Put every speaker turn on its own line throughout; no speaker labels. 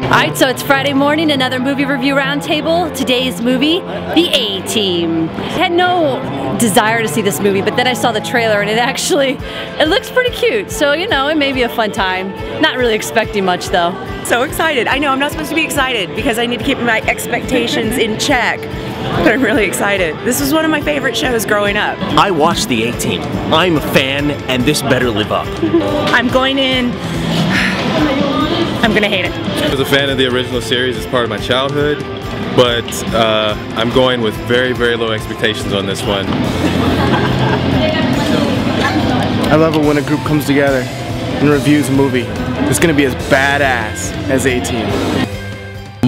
Alright, so it's Friday morning, another movie review roundtable. Today's movie, The A-Team. I had no desire to see this movie, but then I saw the trailer and it looks pretty cute. So, you know, it may be a fun time. Not really expecting much though.
So excited. I know I'm not supposed to be excited because I need to keep my expectations in check. But I'm really excited. This was one of my favorite shows growing up.
I watched The A-Team. I'm a fan, and this better live up.
I'm going in, I'm gonna hate it.
I was a fan of the original series as part of my childhood, but I'm going with very, very low expectations on this one.
I love it when a group comes together and reviews a movie. It's gonna be as badass as A-Team.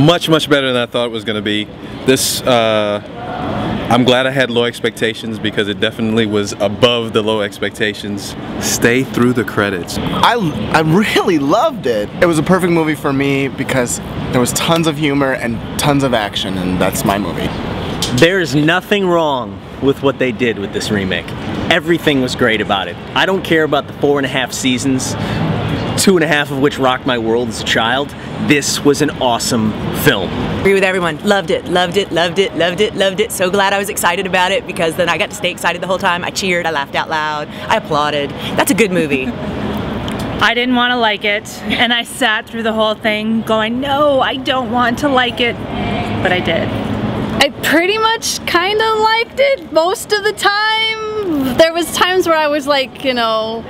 Much, much better than I thought it was going to be. This, I'm glad I had low expectations because it definitely was above the low expectations. Stay through the credits.
I really loved it. It was a perfect movie for me because there was tons of humor and tons of action, and that's my movie.
There's nothing wrong with what they did with this remake. Everything was great about it. I don't care about the 4.5 seasons, 2.5 of which rocked my world as a child. This was an awesome film.
Agree with everyone. Loved it, loved it, loved it, loved it, loved it. So glad I was excited about it because then I got to stay excited the whole time. I cheered, I laughed out loud, I applauded. That's a good movie.
I didn't want to like it, and I sat through the whole thing going, no, I don't want to like it, but I did.
I pretty much kind of liked it most of the time. There was times where I was like, you know,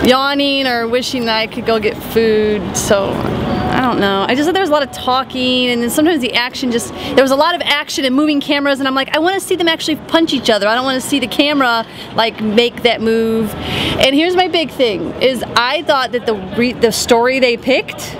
yawning or wishing that I could go get food, so I don't know. I just thought there was a lot of talking, and then sometimes the action there was a lot of action and moving cameras, and I'm like, I want to see them actually punch each other. I don't want to see the camera like make that move. And here's my big thing, is I thought that the story they picked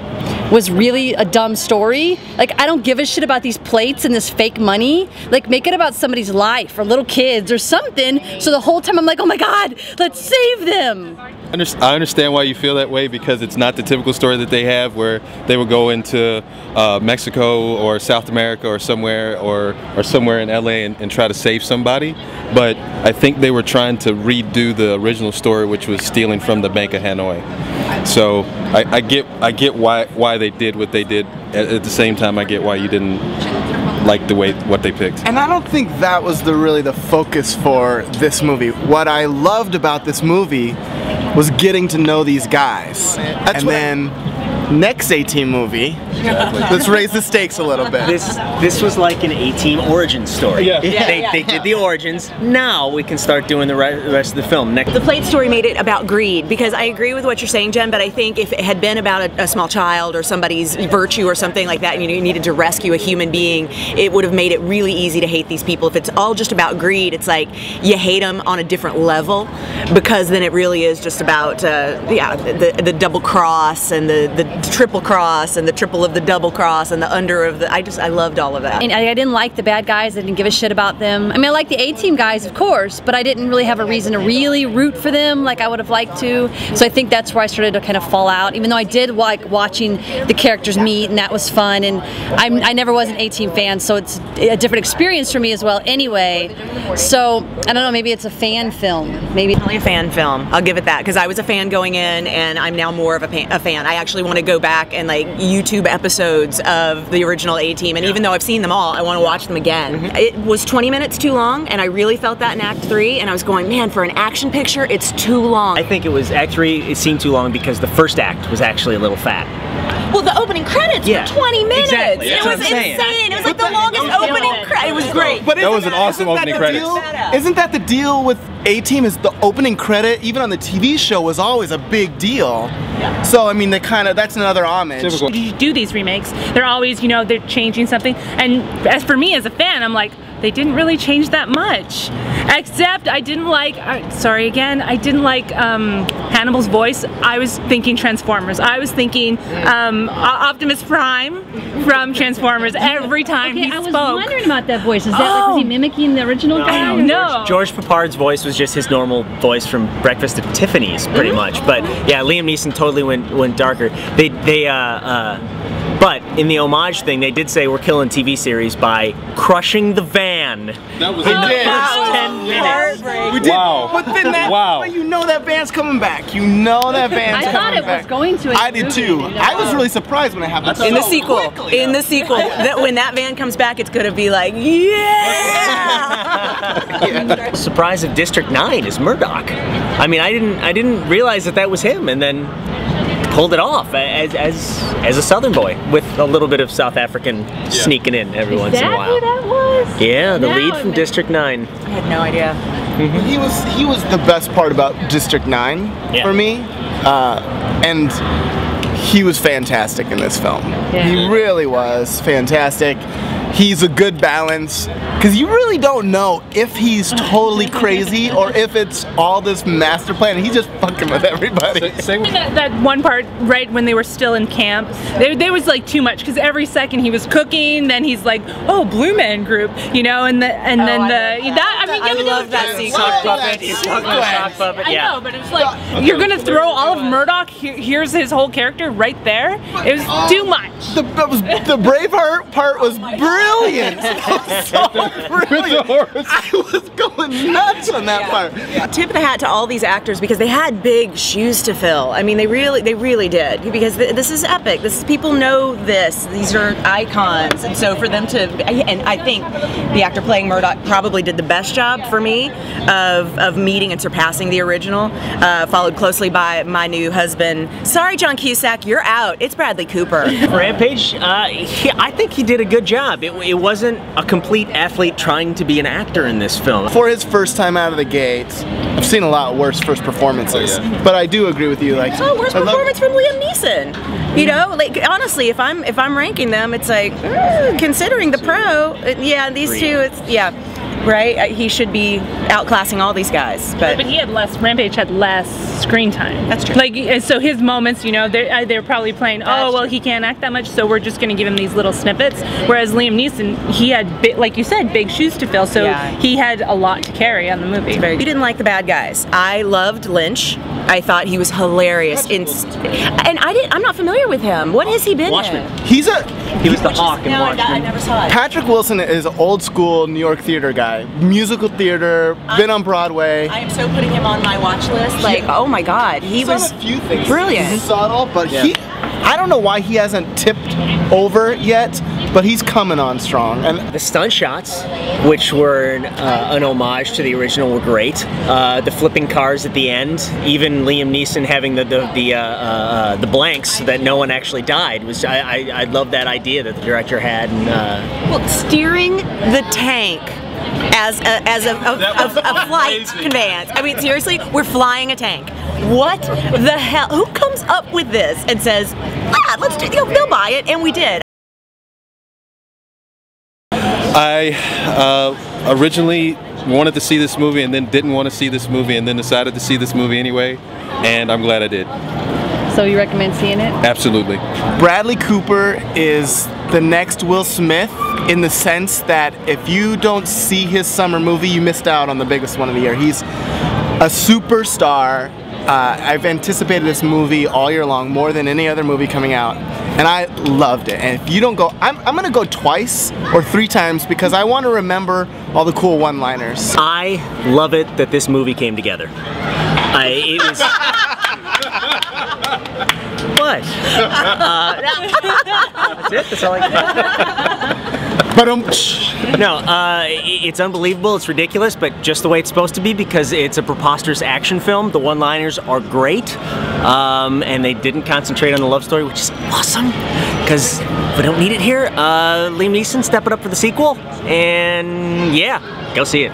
was really a dumb story. Like, I don't give a shit about these plates and this fake money. Like, make it about somebody's life or little kids or something. So the whole time I'm like, oh my God, let's save them.
I understand why you feel that way because it's not the typical story that they have where they would go into Mexico or South America or somewhere or somewhere in LA and try to save somebody. But I think they were trying to redo the original story, which was stealing from the Bank of Hanoi. So I get why they did what they did. At the same time, I get why you didn't like what they picked.
And I don't think that was really the focus for this movie. What I loved about this movie was getting to know these guys. And then next A-Team movie, let's raise the stakes a little bit.
This was like an A-Team origin story.
Yeah.
They did the origins. Now we can start doing the rest of the film.
The plate story made it about greed, because I agree with what you're saying, Jen, but I think if it had been about a small child or somebody's virtue or something like that, and you needed to rescue a human being, it would have made it really easy to hate these people. If it's all just about greed, it's like you hate them on a different level, because then it really is just about the double cross and the triple cross and the triple of the double cross and the under of the, I loved all of that.
And I didn't like the bad guys. I didn't give a shit about them. I mean, I like the A-Team guys, of course, but I didn't really have a reason to really root for them like I would have liked to. So I think that's where I started to kind of fall out, even though I did like watching the characters meet, and that was fun. And I never was an A-Team fan, so it's a different experience for me as well anyway. So I don't know, maybe it's a fan film. Maybe
Definitely a fan film. I'll give it that, because I was a fan going in, and I'm now more of a fan. I actually want to go back and like YouTube episodes of the original A-Team, and even though I've seen them all, I want to watch them again. It was 20 minutes too long, and I really felt that in Act 3, and I was going, man, for an action picture, it's too long.
I think Act 3, it seemed too long because the first act was actually a little fat.
Well, the opening credits were 20 minutes.
Exactly.
It was insane. It was like the longest opening credits. It was great.
But
That was an awesome opening credits.
Isn't that the deal with A-Team, is the opening credit, even on the TV show, was always a big deal. Yeah. So, I mean, that's another homage.
Typical.
You do these remakes, they're always, you know, they're changing something. And as for me as a fan, I'm like, they didn't really change that much. Except I didn't like, I didn't like Hannibal's voice. I was thinking Transformers. I was thinking Optimus Prime from Transformers every time he spoke.
I was wondering about that voice. Is that like, was he mimicking the original guy?
No.
George Papard's voice was just his normal voice from Breakfast at Tiffany's, pretty much. But yeah, Liam Neeson totally went darker. But in the homage thing, they did say we're killing TV series by crushing the van
That was
in the first 10 minutes.
We did.
Wow.
But then that,
Wow.
but you know that band's coming back. You know that band's
I
coming
thought it
back.
was going to. in
I
the
did
movie,
too.
you know?
I was really surprised when it happened.
In the
so
sequel,
quickly.
in the sequel, that when that van comes back, it's gonna be like, yeah.
Surprise of District 9 is Murdoch. I mean, I didn't realize that was him, and then pulled it off as a Southern boy with a little bit of South African sneaking in every once in a
That
while.
who that was?
Yeah, the
Now
lead
it
from
makes-
District 9.
I had no idea.
He was the best part about District 9
Yeah.
for me, and he was fantastic in this film.
Yeah.
He really was fantastic. He's a good balance, because you really don't know if he's totally crazy or if it's all this master plan. He's just fucking with everybody.
Same with
That one part right when they were still in camp, there was like too much because every second he was cooking, then he's like, oh, Blue Man Group, you know, and then
I
the
love
that. I mean,
I
yeah, but
love
it
that
was-
sequence.
Sock
puppet, he's talking about sock puppet,
I
yeah.
know, but it's like you're gonna throw all of Murdoch. Here's his whole character right there. It was too much.
The Braveheart part was brilliant. So brilliant. I was going nuts on that part.
Tip of the hat to all these actors because they had big shoes to fill. I mean, they really did because this is epic. People know this. These are icons, and so for them to, and I think the actor playing Murdoch probably did the best job for me of meeting and surpassing the original. Followed closely by my new husband. Sorry, John Cusack, you're out. It's Bradley Cooper.
Rampage, I think he did a good job. It wasn't a complete athlete trying to be an actor in this film.
For his first time out of the gate, I've seen a lot worse first performances.
Oh, yeah.
But I do agree with you. Like,
Oh, worst
I love-
performance from Liam Neeson. You know, like honestly, if I'm ranking them, it's like considering the pro. Yeah, these two. It's right. He should be outclassing all these guys,
But he had less. Rampage had less screen time.
That's true.
Like so, his moments, you know, they're probably playing. Oh well, he can't act that much, so we're just going to give him these little snippets. Whereas Liam Neeson, he had, like you said, big shoes to fill, so
Yeah.
he had a lot to carry on the movie.
You didn't like the bad guys. I loved Lynch. I thought he was hilarious. And I'm not familiar with him. What has he been
Watchmen.
in?
He
was the hawk in
No, I
Watchmen.
never saw it.
Patrick Wilson is an old school New York theater guy. Musical theater, been on Broadway.
I am so putting him on my watch list. Like, oh my God, he
He's done
was
a few things.
brilliant.
Subtle, but I don't know why he hasn't tipped over yet, but he's coming on strong. And
The stunt shots, which were an homage to the original, were great. The flipping cars at the end, even Liam Neeson having the blanks that no one actually died, was I love that idea that the director had. And,
Well, steering the tank as a flight conveyance. I mean, seriously, we're flying a tank. What the hell? Who comes up with this and says, let's do, they'll buy it, and we did.
I originally wanted to see this movie and then didn't want to see this movie and then decided to see this movie anyway, and I'm glad I did.
So you recommend seeing it?
Absolutely.
Bradley Cooper is the next Will Smith in the sense that if you don't see his summer movie, you missed out on the biggest one of the year. He's a superstar. I've anticipated this movie all year long, more than any other movie coming out, and I loved it. And if you don't go, I'm gonna go twice or 3 times because I want to remember all the cool one-liners.
I love it that this movie came together. It was. What? That's it. That's all I can.
But
No, it's unbelievable, it's ridiculous, but just the way it's supposed to be because it's a preposterous action film. The one-liners are great, and they didn't concentrate on the love story, which is awesome, because we don't need it here. Liam Neeson, step it up for the sequel, and yeah, go see it.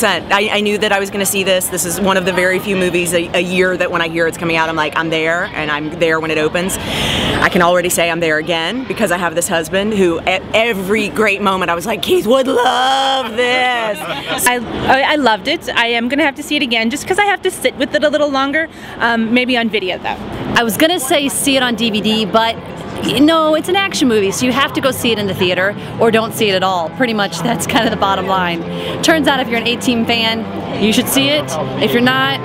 I knew that I was going to see this. This is one of the very few movies a year that when I hear it's coming out, I'm like, I'm there, and I'm there when it opens. I can already say I'm there again because I have this husband who, at every great moment, I was like, Keith would love this.
I loved it. I am gonna have to see it again just because I have to sit with it a little longer. Maybe on video though.
I was gonna say see it on DVD, but no, it's an action movie, so you have to go see it in the theater or don't see it at all. Pretty much that's kind of the bottom line. Turns out if you're an A-Team fan, you should see it. If you're not,